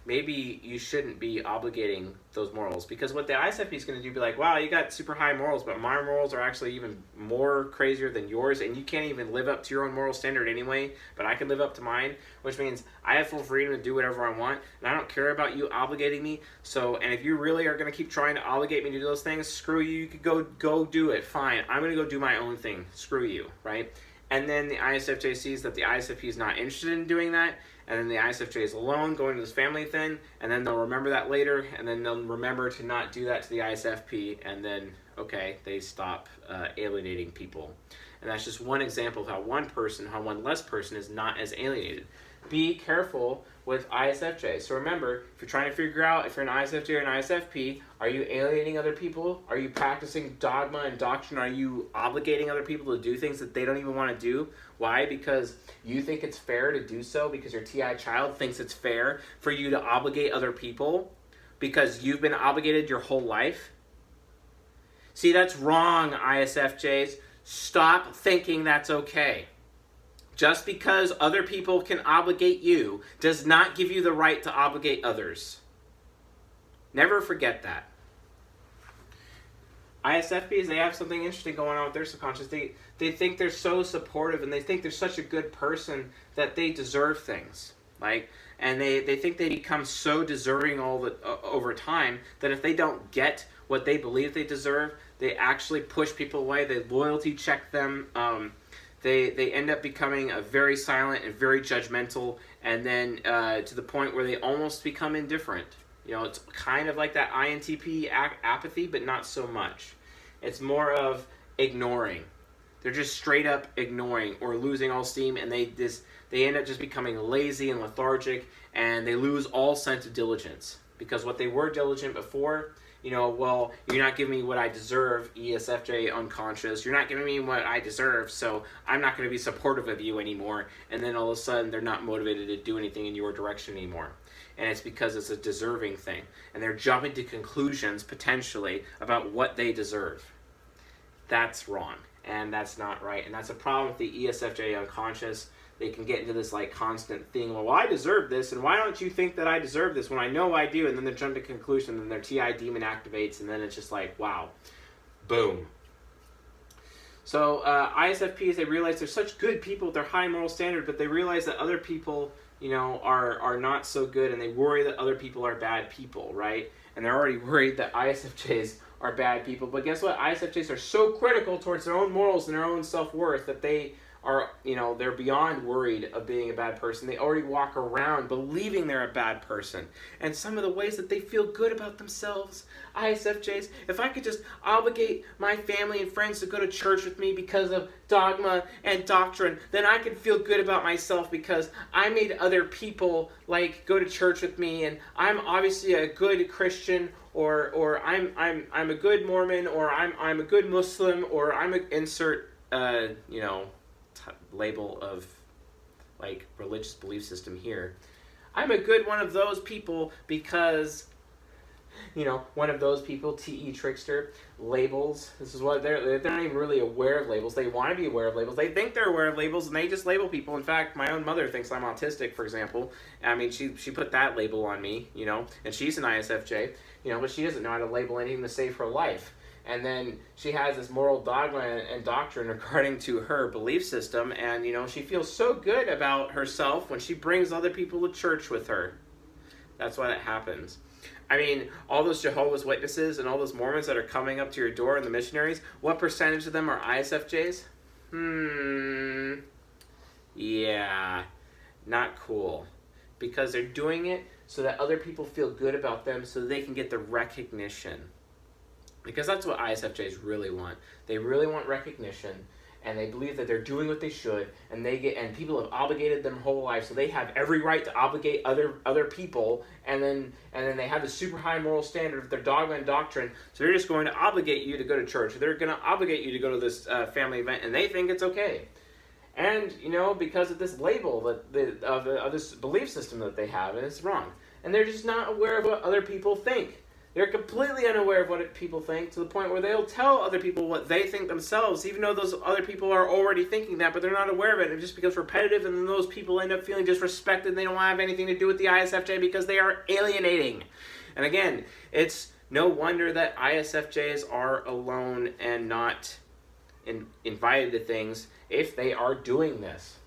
maybe you shouldn't be obligating those morals. Because what the ISFP is going to do be like, wow, you got super high morals, but my morals are actually even more crazier than yours, and you can't even live up to your own moral standard anyway, but I can live up to mine, which means I have full freedom to do whatever I want, and I don't care about you obligating me. So, and if you really are going to keep trying to obligate me to do those things, screw you, you could go do it, fine. I'm going to go do my own thing, screw you, right? and then the ISFJ sees that the ISFP is not interested in doing that, and then the ISFJ is alone going to this family thing, and then they'll remember that later, and then they'll remember to not do that to the ISFP, and then, okay, they stop alienating people. And that's just one example of how one less person is not as alienated. Be careful with ISFJ. So remember, if you're trying to figure out if you're an ISFJ or an ISFP, are you alienating other people? Are you practicing dogma and doctrine? Are you obligating other people to do things that they don't even want to do? Why? Because you think it's fair to do so, because your TI child thinks it's fair for you to obligate other people because you've been obligated your whole life? See, that's wrong, ISFJs. Stop thinking that's okay. Just because other people can obligate you does not give you the right to obligate others. Never forget that. ISFPs, they have something interesting going on with their subconscious. They think they're so supportive, and they think they're such a good person that they deserve things. And they think they become so deserving over time that if they don't get what they believe they deserve, they actually push people away. They loyalty check them. They end up becoming very silent and very judgmental, and then to the point where they almost become indifferent. It's kind of like that INTP apathy, but not so much. It's more of ignoring. They're just straight up ignoring or losing all steam, and they end up just becoming lazy and lethargic, and they lose all sense of diligence. Because what they were diligent before, well, you're not giving me what I deserve, ESFJ unconscious. You're not giving me what I deserve, so I'm not going to be supportive of you anymore. And then all of a sudden, they're not motivated to do anything in your direction anymore. And it's because it's a deserving thing. And they're jumping to conclusions, potentially, about what they deserve. That's wrong. And that's not right. And that's a problem with the ESFJ unconscious. They can get into this constant thing, well, I deserve this, and why don't you think that I deserve this when I know I do? And then they jump to conclusion, and their TI demon activates, and then it's just wow, boom. So ISFPs, they realize they're such good people with their high moral standard, but they realize that other people, are not so good, and they worry that other people are bad people, right? And they're already worried that ISFJs are bad people. But guess what? ISFJs are so critical towards their own morals and their own self-worth that they are, they're beyond worried of being a bad person. They already walk around believing they're a bad person. And some of the ways that they feel good about themselves, ISFJs, if I could just obligate my family and friends to go to church with me because of dogma and doctrine, then I could feel good about myself because I made other people go to church with me, and I'm obviously a good Christian, or I'm a good Mormon, or I'm a good Muslim, or I'm a insert label of religious belief system here. I'm a good one of those people because one of those people, TE trickster, labels. This is what they're not even really aware of labels. They want to be aware of labels. They think they're aware of labels, and they just label people. In fact, my own mother thinks I'm autistic, for example. I mean, she put that label on me, and she's an ISFJ, but she doesn't know how to label anything to save her life. And then she has this moral dogma and doctrine regarding to her belief system, and she feels so good about herself when she brings other people to church with her. That's why that happens. I mean, all those Jehovah's Witnesses and all those Mormons that are coming up to your door and the missionaries, what percentage of them are ISFJs? Yeah, not cool. Because they're doing it so that other people feel good about them so they can get the recognition. Because that's what ISFJs really want. They really want recognition, and they believe that they're doing what they should, and people have obligated them whole life, so they have every right to obligate other people, and then they have this super high moral standard of their dogma and doctrine, so they're just going to obligate you to go to church, or they're going to obligate you to go to this family event, and they think it's okay. And, because of this label of this belief system that they have, and it's wrong. And they're just not aware of what other people think. They're completely unaware of what people think, to the point where they'll tell other people what they think themselves, even though those other people are already thinking that, but they're not aware of it. It just becomes repetitive, and then those people end up feeling disrespected, and they don't have anything to do with the ISFJ because they are alienating. And again, it's no wonder that ISFJs are alone and not invited to things if they are doing this.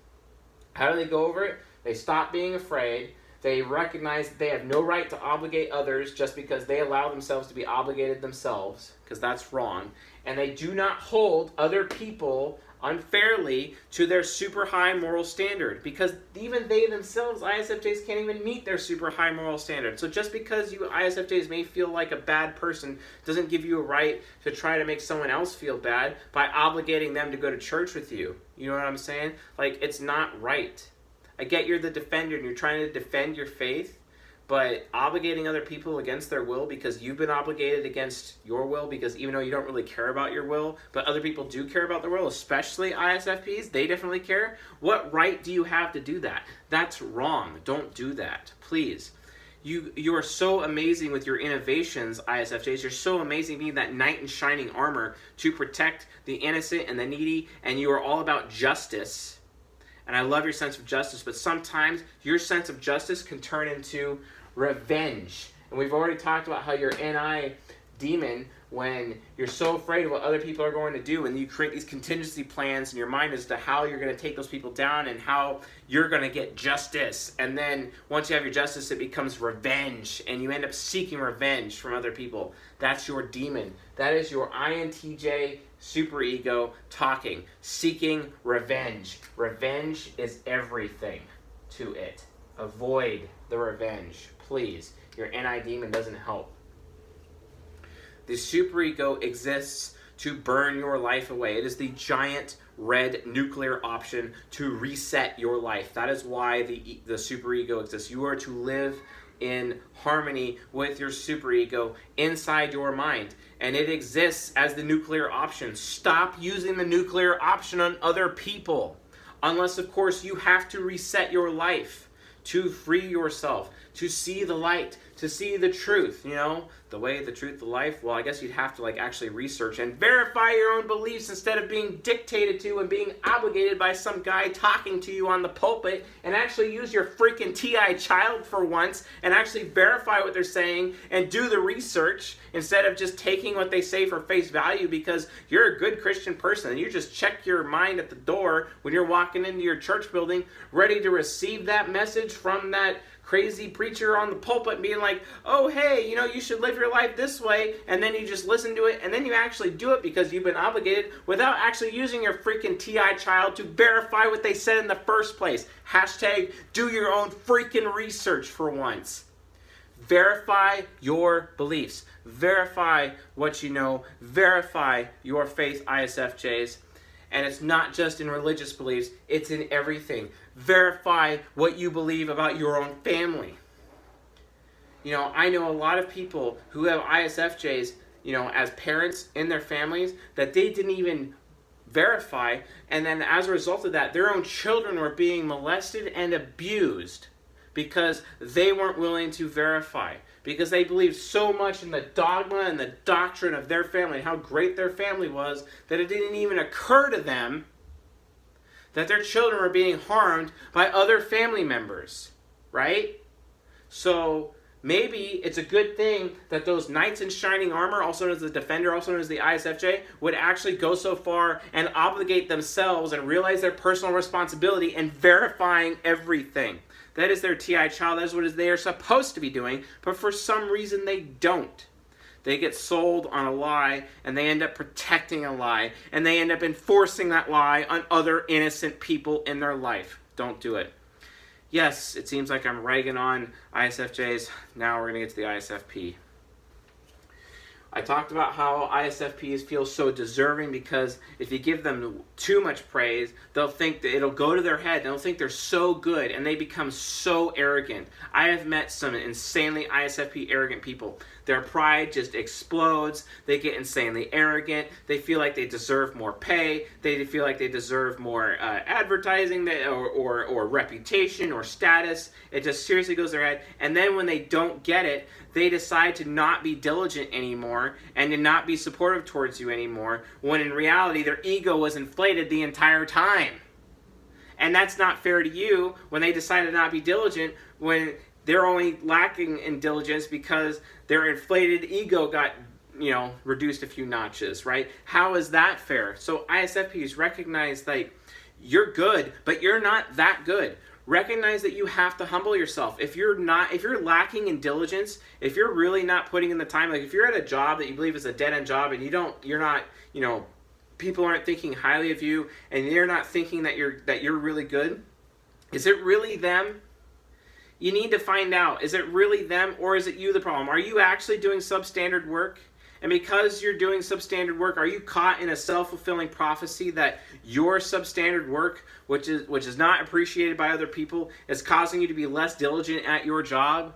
How do they go over it? They stop being afraid. They recognize that they have no right to obligate others just because they allow themselves to be obligated themselves, because that's wrong. And they do not hold other people unfairly to their super high moral standard, because even they themselves, ISFJs, can't even meet their super high moral standard. So just because you ISFJs may feel like a bad person doesn't give you a right to try to make someone else feel bad by obligating them to go to church with you. You know what I'm saying? Like, it's not right. I get you're the defender and you're trying to defend your faith, but obligating other people against their will because you've been obligated against your will, because even though you don't really care about your will, but other people do care about their will, especially ISFPs, they definitely care. What right do you have to do that? That's wrong. Don't do that, please. You are so amazing with your innovations, ISFJs. You're so amazing being that knight in shining armor to protect the innocent and the needy, and you are all about justice. And I love your sense of justice, but sometimes your sense of justice can turn into revenge. And we've already talked about how your NI demon, when you're so afraid of what other people are going to do, and you create these contingency plans in your mind as to how you're going to take those people down and how you're going to get justice. And then once you have your justice, it becomes revenge, and you end up seeking revenge from other people. That's your demon. That is your INTJ superego talking, seeking revenge. Revenge is everything to it. Avoid the revenge, please. Your NI demon doesn't help. The superego exists to burn your life away. It is the giant red nuclear option to reset your life. That is why the superego exists. You are to live in harmony with your superego inside your mind. And it exists as the nuclear option. Stop using the nuclear option on other people. Unless, of course, you have to reset your life to free yourself, to see the light, to see the truth, you know, the way, the truth, the life. Well, I guess you'd have to actually research and verify your own beliefs instead of being dictated to and being obligated by some guy talking to you on the pulpit, and actually use your freaking TI child for once and actually verify what they're saying and do the research instead of just taking what they say for face value because you're a good Christian person and you just check your mind at the door when you're walking into your church building ready to receive that message from that crazy preacher on the pulpit being like, oh, hey, you know, you should live your life this way, and then you just listen to it, and then you actually do it because you've been obligated without actually using your freaking TI child to verify what they said in the first place. Hashtag do your own freaking research for once. Verify your beliefs. Verify what you know. Verify your faith, ISFJs. And it's not just in religious beliefs, it's in everything. Verify what you believe about your own family. You know, I know a lot of people who have ISFJs, you know, as parents in their families that they didn't even verify, and then as a result of that, their own children were being molested and abused because they weren't willing to verify, because they believed so much in the dogma and the doctrine of their family and how great their family was that it didn't even occur to them that their children were being harmed by other family members, right? So maybe it's a good thing that those knights in shining armor, also known as the defender, also known as the ISFJ, would actually go so far and obligate themselves and realize their personal responsibility in verifying everything. That is their TI child. That is what they are supposed to be doing, but for some reason they don't. They get sold on a lie, and they end up protecting a lie, and they end up enforcing that lie on other innocent people in their life. Don't do it. Yes, it seems like I'm ragging on ISFJs. Now we're going to get to the ISFP. I talked about how ISFPs feel so deserving because if you give them too much praise, they'll think that it'll go to their head. They'll think they're so good, and they become so arrogant. I have met some insanely ISFP arrogant people. Their pride just explodes. They get insanely arrogant. They feel like they deserve more pay. They feel like they deserve more advertising or reputation or status. It just seriously goes to their head. And then when they don't get it, they decide to not be diligent anymore and to not be supportive towards you anymore, when in reality their ego was inflated the entire time. And that's not fair to you when they decide to not be diligent, when they're only lacking in diligence because their inflated ego got, you know, reduced a few notches, right? How is that fair? So ISFPs recognize, like, you're good, but you're not that good. Recognize that you have to humble yourself. If you're lacking in diligence, if you're really not putting in the time, like if you're at a job that you believe is a dead-end job and you're not, you know, people aren't thinking highly of you and they're not thinking that you're really good? Is it really them? You need to find out, is it really them or is it you the problem? Are you actually doing substandard work? And because you're doing substandard work, are you caught in a self-fulfilling prophecy that your substandard work, which is not appreciated by other people, is causing you to be less diligent at your job?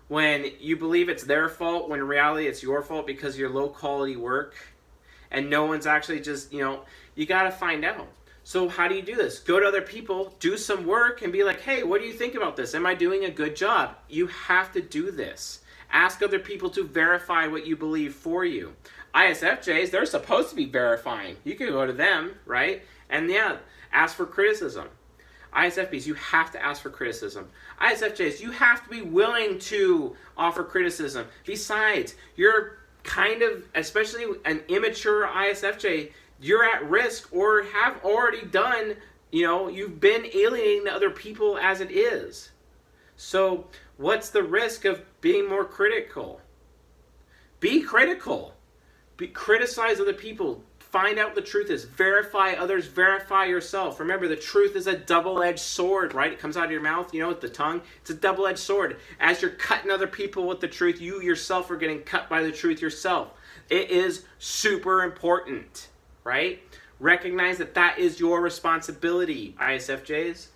When you believe it's their fault, when in reality it's your fault because of your low quality work, and no one's actually just, you got to find out. So how do you do this? Go to other people, do some work, and be like, hey, what do you think about this? Am I doing a good job? You have to do this. Ask other people to verify what you believe for you. ISFJs, they're supposed to be verifying. You can go to them, right? And yeah, ask for criticism. ISFPs, you have to ask for criticism. ISFJs, you have to be willing to offer criticism. Besides, you're kind of, especially an immature ISFJ, you're at risk or have already done, you've been alienating other people as it is. So what's the risk of being more critical? Be critical. Criticize other people. Find out what the truth is. Verify others. Verify yourself. Remember, the truth is a double-edged sword, right? It comes out of your mouth, with the tongue. It's a double-edged sword. As you're cutting other people with the truth, you yourself are getting cut by the truth yourself. It is super important, right? Recognize that is your responsibility, ISFJs.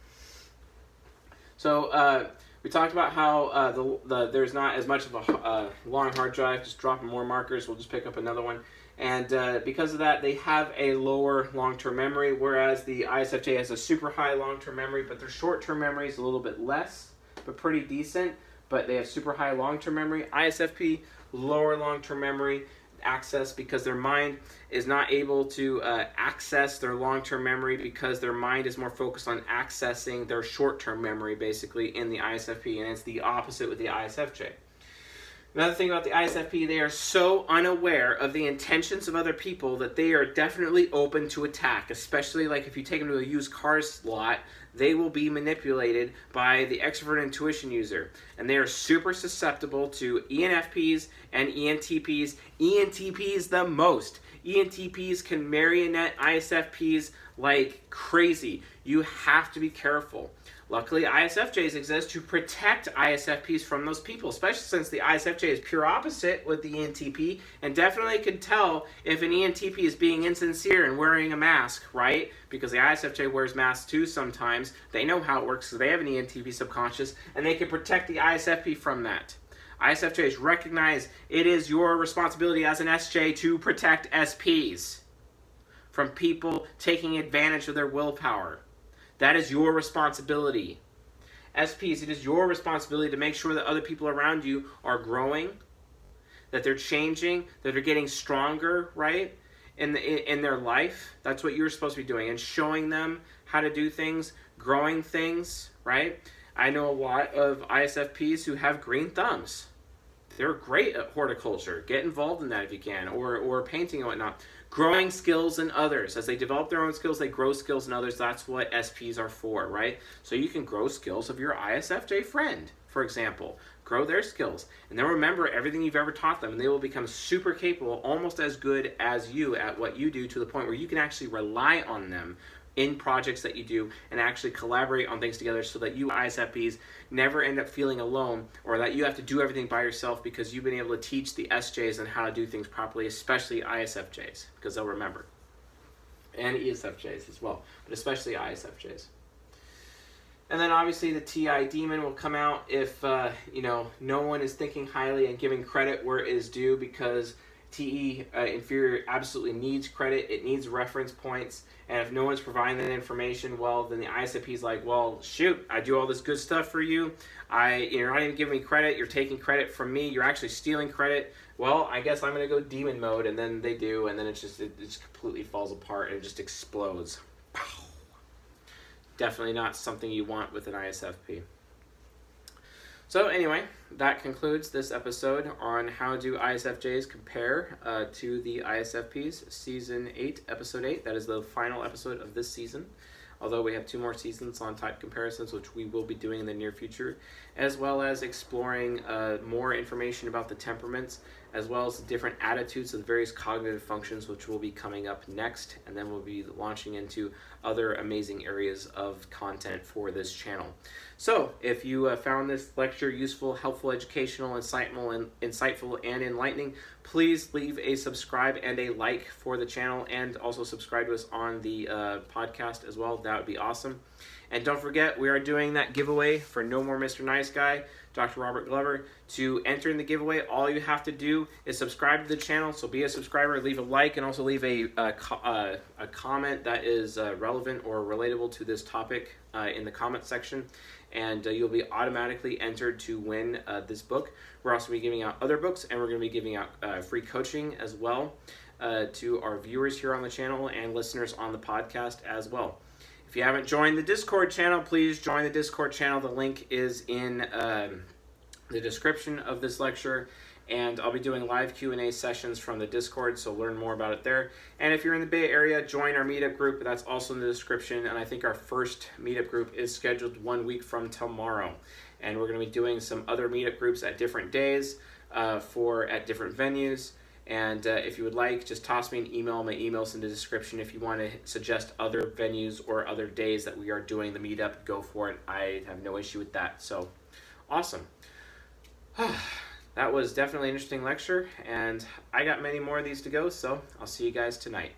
So, we talked about how there's not as much of a long hard drive, just dropping more markers. We'll just pick up another one. And because of that, they have a lower long-term memory, whereas the ISFJ has a super high long-term memory, but their short-term memory is a little bit less, but pretty decent. But they have super high long-term memory. ISFP, lower long-term memory access because their mind is not able to access their long-term memory because their mind is more focused on accessing their short-term memory, basically, in the ISFP, and it's the opposite with the ISFJ. Another thing about the ISFP, they are so unaware of the intentions of other people that they are definitely open to attack, especially like if you take them to a used cars lot, they will be manipulated by the extrovert intuition user. And they are super susceptible to ENFPs and ENTPs. ENTPs the most. ENTPs can marionette ISFPs like crazy. You have to be careful. Luckily, ISFJs exist to protect ISFPs from those people, especially since the ISFJ is pure opposite with the ENTP, and definitely can tell if an ENTP is being insincere and wearing a mask, right? Because the ISFJ wears masks too sometimes. They know how it works, so they have an ENTP subconscious, and they can protect the ISFP from that. ISFJs recognize it is your responsibility as an SJ to protect SPs from people taking advantage of their willpower. That is your responsibility. SPs, it is your responsibility to make sure that other people around you are growing, that they're changing, that they're getting stronger, right, in their life. That's what you're supposed to be doing, and showing them how to do things, growing things, right? I know a lot of ISFPs who have green thumbs. They're great at horticulture. Get involved in that if you can, or painting and whatnot. Growing skills in others. As they develop their own skills, they grow skills in others. That's what SPs are for, right? So you can grow skills of your ISFJ friend, for example. Grow their skills. And then remember everything you've ever taught them, and they will become super capable, almost as good as you at what you do, to the point where you can actually rely on them in projects that you do and actually collaborate on things together, so that you ISFPs never end up feeling alone, or that you have to do everything by yourself because you've been able to teach the SJs on how to do things properly, especially ISFJs, because they'll remember. And ESFJs as well, but especially ISFJs. And then obviously the TI demon will come out if no one is thinking highly and giving credit where it is due, because TE inferior absolutely needs credit. It needs reference points. And if no one's providing that information, well, then the ISFP is like, well, shoot, I do all this good stuff for you. You're not even giving me credit. You're taking credit from me. You're actually stealing credit. Well, I guess I'm going to go demon mode. And then they do. And then it just completely falls apart and it just explodes. Definitely not something you want with an ISFP. So anyway, that concludes this episode on how do ISFJs compare to the ISFPs, Season 8, Episode 8. That is the final episode of this season, although we have 2 more seasons on type comparisons, which we will be doing in the near future. as well as exploring more information about the temperaments, as well as the different attitudes of the various cognitive functions, which will be coming up next. And then we'll be launching into other amazing areas of content for this channel. So if you found this lecture useful, helpful, educational, insightful, and enlightening, please leave a subscribe and a like for the channel, and also subscribe to us on the podcast as well. That would be awesome. And don't forget, we are doing that giveaway for No More Mr. Nice Guy, Dr. Robert Glover. To enter in the giveaway, all you have to do is subscribe to the channel. So be a subscriber, leave a like, and also leave a comment that is relevant or relatable to this topic in the comment section. And you'll be automatically entered to win this book. We're also going to be giving out other books, and we're going to be giving out free coaching as well to our viewers here on the channel and listeners on the podcast as well. If you haven't joined the Discord channel, please join the Discord channel. The link is in the description of this lecture, and I'll be doing live Q&A sessions from the Discord, so learn more about it there. And if you're in the Bay Area, join our meetup group. That's also in the description, and I think our first meetup group is scheduled 1 week from tomorrow. And we're going to be doing some other meetup groups at different days at different venues. And if you would like, just toss me an email. My email's in the description. If you want to suggest other venues or other days that we are doing the meetup, go for it. I have no issue with that. So, awesome. That was definitely an interesting lecture, and I got many more of these to go, so I'll see you guys tonight.